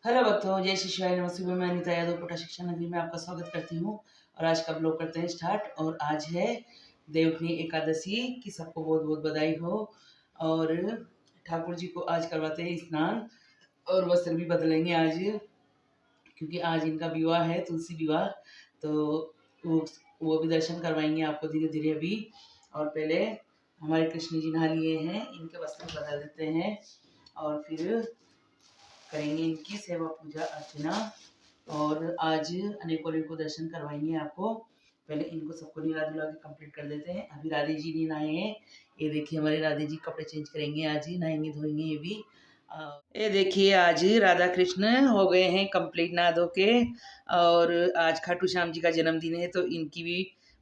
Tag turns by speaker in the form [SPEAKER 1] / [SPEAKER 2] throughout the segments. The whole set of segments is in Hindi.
[SPEAKER 1] हेलो बच्चों, जय श्री शिवाय, नमस्ते। मैं अनिता यादव कोटा शिक्षा नगरी में आपका स्वागत करती हूँ। और आज का ब्लॉग करते हैं स्टार्ट। और आज है देवउठनी एकादशी की, सबको बहुत बहुत बधाई हो। और ठाकुर जी को आज करवाते हैं स्नान और वस्त्र भी बदलेंगे आज, क्योंकि आज इनका विवाह है, तुलसी विवाह। तो वो वो भी दर्शन करवाएंगे आपको धीरे धीरे अभी। और पहले हमारे कृष्ण जी नहा लिए हैं, इनके वस्त्र बदल देते हैं और फिर करेंगे इनकी सेवा पूजा अर्चना। और आज अनेकों दर्शन करवाएंगे आपको। पहले इनको सबको नहला धुला के कंप्लीट कर देते हैं। अभी राधे जी नहीं नहाए हैं। ये देखिए हमारे राधे जी कपड़े चेंज करेंगे, आज ही नहाएंगे धोएंगे ये भी। ये देखिए आज राधा कृष्ण हो गए हैं कंप्लीट नहा धो के। और आज खाटू श्याम जी का जन्मदिन है, तो इनकी भी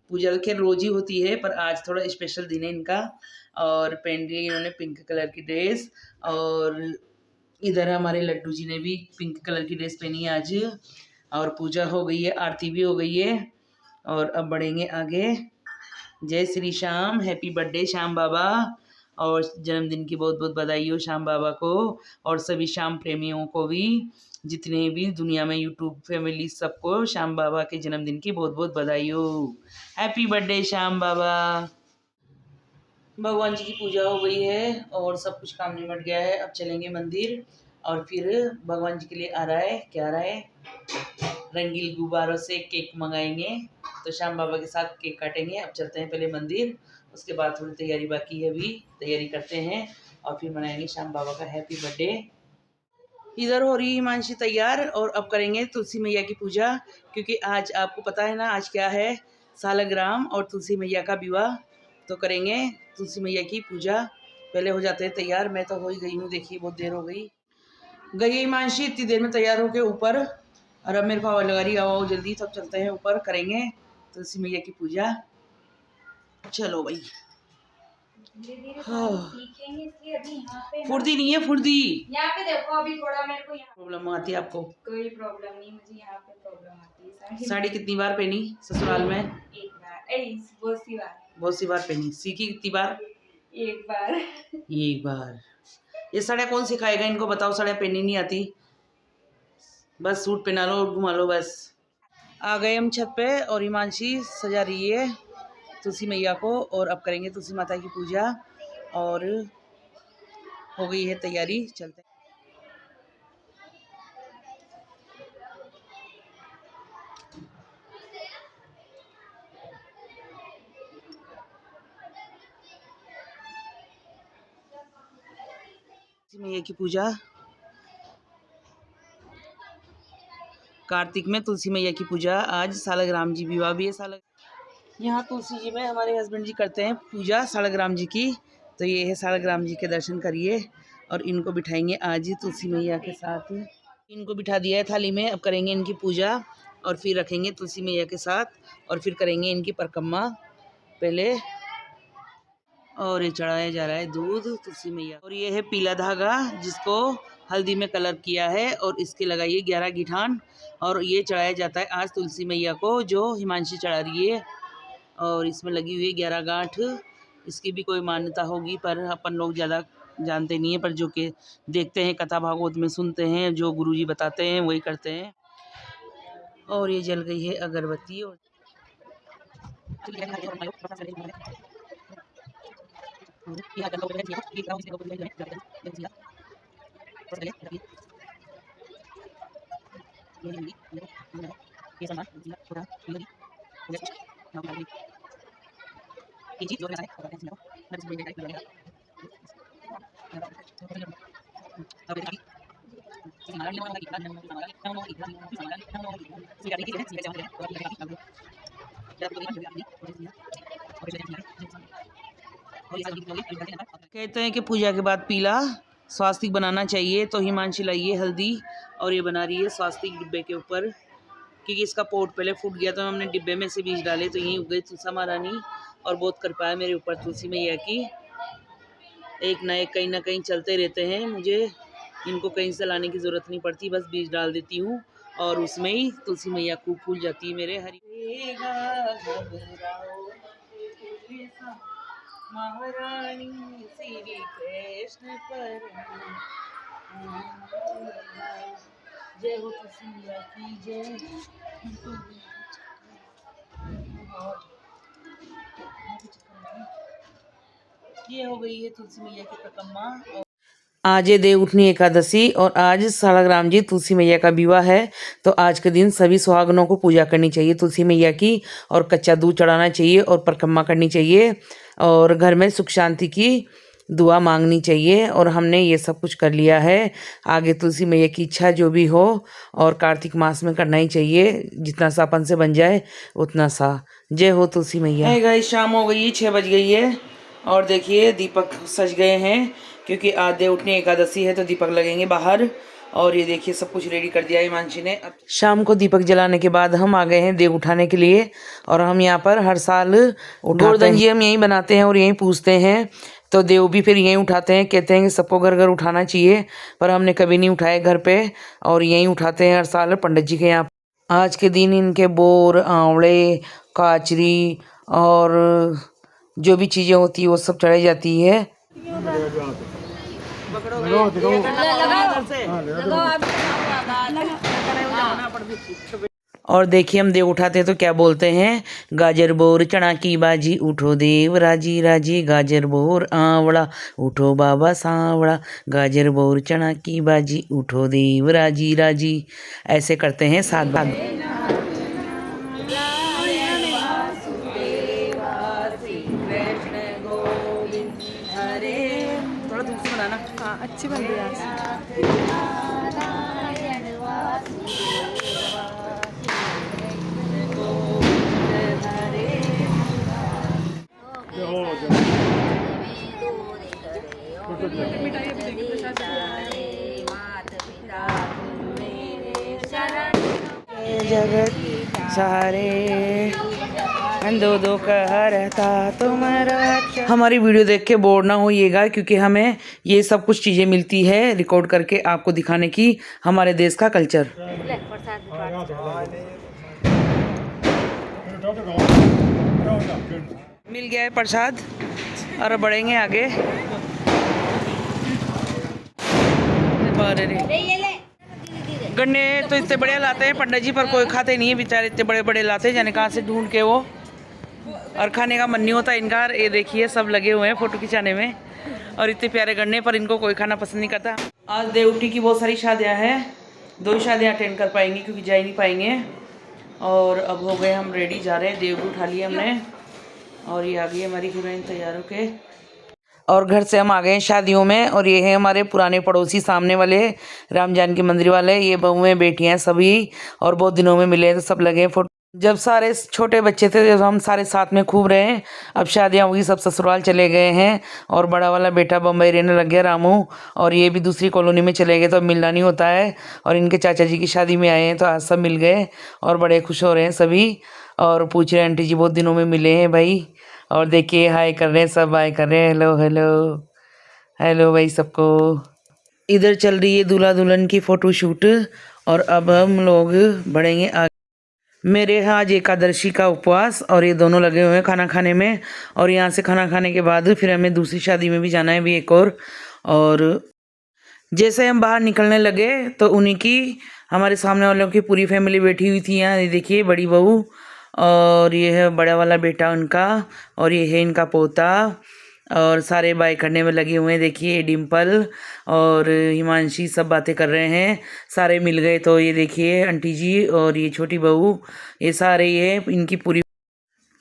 [SPEAKER 1] पूजा तो खैर रोज ही होती है, पर आज थोड़ा स्पेशल दिन है इनका। और पहन ली इन्होंने पिंक कलर की ड्रेस। और इधर हमारे लड्डू जी ने भी पिंक कलर की ड्रेस पहनी है आज। और पूजा हो गई है, आरती भी हो गई है। और अब बढ़ेंगे आगे। जय श्री श्याम, हैप्पी बर्थडे श्याम बाबा। और जन्मदिन की बहुत बहुत बधाई हो श्याम बाबा को, और सभी श्याम प्रेमियों को भी, जितने भी दुनिया में यूट्यूब फैमिली, सबको श्याम बाबा के जन्मदिन की बहुत बहुत बधाई हो। हैप्पी बर्थडे श्याम बाबा। भगवान जी की पूजा हो गई है और सब कुछ काम निमट गया है। अब चलेंगे मंदिर। और फिर भगवान जी के लिए आ रहा है, क्या आ रहा है, रंगील गुब्बारों से केक मंगाएंगे। तो श्याम बाबा के साथ केक काटेंगे। अब चलते हैं पहले मंदिर, उसके बाद थोड़ी तैयारी बाकी है, अभी तैयारी करते हैं और फिर मनाएंगे श्याम बाबा का हैप्पी बर्थडे। इधर हो रही हिमांशी तैयार, और अब करेंगे तुलसी मैया की पूजा, क्योंकि आज आपको पता है ना आज क्या है, सालग्राम और तुलसी मैया का विवाह। तो करेंगे तुलसी मैया की पूजा। पहले हो जाते हैं तैयार। मैं तो हो ही गई हूँ, देखिए बहुत देर हो गई हिमांशी इतनी देर में तैयार होके ऊपर। और अब मेरे को हवा लगा रही, आओ जल्दी, सब चलते हैं ऊपर, करेंगे तुलसी मैया की पूजा। चलो भाई। हाँ,
[SPEAKER 2] सीखेंगे इसलिए अभी यहाँ पे
[SPEAKER 1] फुर्ती नहीं है, फुर्ती
[SPEAKER 2] यहाँ पे देखो। अभी थोड़ा मेरे को यहाँ
[SPEAKER 1] प्रॉब्लम आती है आपको।
[SPEAKER 2] कोई प्रॉब्लम नहीं, मुझे यहाँ पे प्रॉब्लम आती है।
[SPEAKER 1] साड़ी कितनी बार पहनी ससुराल में?
[SPEAKER 2] एक बार, बहुत सी बार।
[SPEAKER 1] बहुत सी बार पहनी। सीखी कितनी बार?
[SPEAKER 2] एक बार।
[SPEAKER 1] एक बार। ये साड़ियाँ कौन सिखाएगा इनको, बताओ, साड़ियाँ पहननी नहीं आती। बस सूट पहना लो और घुमा लो बस। आ गए हम छत पे, और हिमांशी सजा रही है तुलसी मैया को। और अब करेंगे तुलसी माता की पूजा। और हो गई है तैयारी, चलते हैं। तुलसी मैया की पूजा। कार्तिक में तुलसी मैया की पूजा। आज सालग्राम जी विवाह भी है। यहाँ तुलसी जी में हमारे हस्बैंड जी करते हैं पूजा सालग्राम जी की। तो ये है सालग्राम जी के, दर्शन करिए। और इनको बिठाएंगे आज तुलसी मैया के साथ। इनको बिठा दिया है थाली में। अब करेंगे इनकी पूजा और फिर रखेंगे तुलसी मैया के साथ। और फिर करेंगे इनकी परिक्रमा पहले। और ये चढ़ाया जा रहा है दूध तुलसी मैया। और ये है पीला धागा, जिसको हल्दी में कलर किया है, और इसके लगाइए 11 गिठान। और ये चढ़ाया जाता है आज तुलसी मैया को, जो हिमांशी चढ़ा रही है। और इसमें लगी हुई है 11 गांठ। इसकी भी कोई मान्यता होगी, पर अपन लोग ज़्यादा जानते नहीं है, पर जो कि देखते हैं कथा भागवत में, सुनते हैं, जो गुरुजी बताते हैं वही करते हैं। और ये जल गई है अगरबत्ती। और कहते हैं कि पूजा के बाद पीला स्वास्तिक बनाना चाहिए। तो हिमांशी लाई है हल्दी, और ये बना रही है स्वास्तिक डिब्बे के ऊपर, क्योंकि इसका पोर्ट पहले फूट गया, तो हमने डिब्बे में से बीज डाले, तो यहीं उग गई तुलसा महारानी। और बहुत कृपा है मेरे ऊपर तुलसी मैया की। एक ना एक कहीं ना कहीं चलते रहते हैं, मुझे इनको कहीं से लाने की ज़रूरत नहीं पड़ती, बस बीज डाल देती हूँ और उसमें ही तुलसी मैया खूब फूल जाती है मेरे। हरी महारानी श्री कृष्ण पर जय हो तुलसी मैया की जय। ये हो गई है तुलसी मैया की परिक्रमा। आज है देवउठनी एकादशी और आज सालग्राम जी तुलसी मैया का विवाह है। तो आज के दिन सभी सुहागनों को पूजा करनी चाहिए तुलसी मैया की, और कच्चा दूध चढ़ाना चाहिए और परिक्रमा करनी चाहिए, और घर में सुख शांति की दुआ मांगनी चाहिए। और हमने ये सब कुछ कर लिया है। आगे तुलसी मैया की इच्छा जो भी हो, और कार्तिक मास में करना ही चाहिए, जितना सा अपन से बन जाए उतना सा। जय हो तुलसी मैया। है गाइस, शाम हो गई, 6 बज गई है, और देखिए दीपक सज गए हैं, क्योंकि आज देवउठनी एकादशी है तो दीपक लगेंगे बाहर। और ये देखिए सब कुछ रेडी कर दिया हिमांशी ने। अब शाम को दीपक जलाने के बाद हम आ गए हैं देव उठाने के लिए, और हम यहाँ पर हर साल गोवर्धन जी हम यहीं बनाते हैं और यहीं पूजते हैं। तो देव भी फिर यहीं उठाते हैं, कहते हैं कि सबको घर घर उठाना चाहिए, पर हमने कभी नहीं उठाए घर पे, और यहीं उठाते हैं हर साल पंडित जी के यहाँ। आज के दिन इनके बोर, आंवले, काचरी और जो भी चीज़ें होती है वो सब चढ़ाई जाती है। और देखिए हम देव उठाते हैं तो क्या बोलते हैं, गाजर बोर चना की बाजी उठो देव राजी राजी, गाजर बोर आंवला उठो बाबा सांवड़ा, गाजर बोर चना की बाजी उठो देव राजी राजी। ऐसे करते हैं 7 बार। थोड़ा दूर से बनाना। हाँ, अच्छी बन रही है। जगत सारे दो दो कहरता तुम्हारा। हमारी वीडियो देख के बोर ना होइएगा, क्योंकि हमें ये सब कुछ चीज़ें मिलती है रिकॉर्ड करके आपको दिखाने की, हमारे देश का कल्चर। मिल गया है प्रसाद, और अब बढ़ेंगे आगे। गन्ने तो इतने बड़े लाते हैं पंडित जी, पर कोई खाते नहीं है बेचारे, इतने बड़े बड़े लाते हैं, जाने कहाँ से ढूंढ के वो, और खाने का मन नहीं होता इनका। ये देखिए सब लगे हुए हैं फोटो खिंचाने में, और इतने प्यारे गन्ने, पर इनको कोई खाना पसंद नहीं करता। आज देवउठनी की बहुत सारी शादियाँ हैं, 2 शादियाँ अटेंड कर पाएंगे क्योंकि जा ही नहीं पाएंगे। और अब हो गए हम रेडी, जा रहे हैं, देव उठा लिया हमने, और ये आ गई हमारी हीरोइन तैयार होके। और घर से हम आ गए हैं शादियों में, और ये है हमारे पुराने पड़ोसी सामने वाले राम जानकी मंदिर वाले, ये बहुएं बेटियां सभी, और बहुत दिनों में मिले तो सब लगे फोटो। जब सारे छोटे बच्चे थे जब हम सारे साथ में खूब रहे, अब शादियां हुई, सब ससुराल चले गए हैं, और बड़ा वाला बेटा बम्बई रहने लग गया रामू, और ये भी दूसरी कॉलोनी में चले गए, तो अब मिलना नहीं होता है। और इनके चाचा जी की शादी में आए हैं तो आज सब मिल गए, और बड़े खुश हो रहे हैं सभी, और पूछ रहे हैं आंटी जी बहुत दिनों में मिले हैं भाई। और देखिए हाय कर रहे हैं, सब हाय कर रहे हैं, हेलो हेलो हेलो भाई सबको। इधर चल रही है दूल्हा दुल्हन की फोटो शूट, और अब हम लोग बढ़ेंगे आगे। मेरे यहाँ आज एकादशी का उपवास, और ये दोनों लगे हुए हैं खाना खाने में, और यहाँ से खाना खाने के बाद फिर हमें दूसरी शादी में भी जाना है भी एक और जैसे हम बाहर निकलने लगे तो उन्हीं की, हमारे सामने वालों की पूरी फैमिली बैठी हुई थी यहाँ। ये देखिए बड़ी बहू, और ये है बड़ा वाला बेटा उनका, और ये है इनका पोता, और सारे बाय करने में लगे हुए हैं। देखिए डिम्पल और हिमांशी सब बातें कर रहे हैं, सारे मिल गए। तो ये देखिए आंटी जी और ये छोटी बहू, ये सारे ये इनकी पूरी,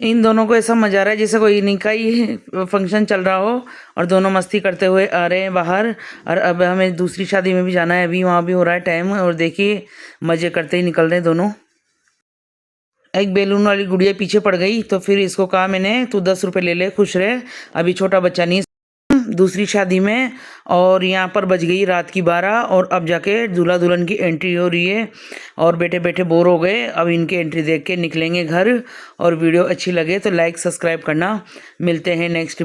[SPEAKER 1] इन दोनों को ऐसा मजा आ रहा है जैसे कोई इन्हीं का ही फंक्शन चल रहा हो, और दोनों मस्ती करते हुए आ रहे हैं बाहर। और अब हमें दूसरी शादी में भी जाना है, अभी वहाँ भी हो रहा है टाइम, और देखिए मज़े करते ही निकल रहे हैं दोनों। एक बैलून वाली गुड़िया पीछे पड़ गई, तो फिर इसको कहा मैंने तू 10 रुपये ले ले, खुश रहे, अभी छोटा बच्चा नहीं। दूसरी शादी में, और यहाँ पर बज गई रात की 12, और अब जाके दूल्हा दुल्हन की एंट्री हो रही है, और बैठे बैठे बोर हो गए, अब इनकी एंट्री देख के निकलेंगे घर। और वीडियो अच्छी लगे तो लाइक सब्सक्राइब करना। मिलते हैं नेक्स्ट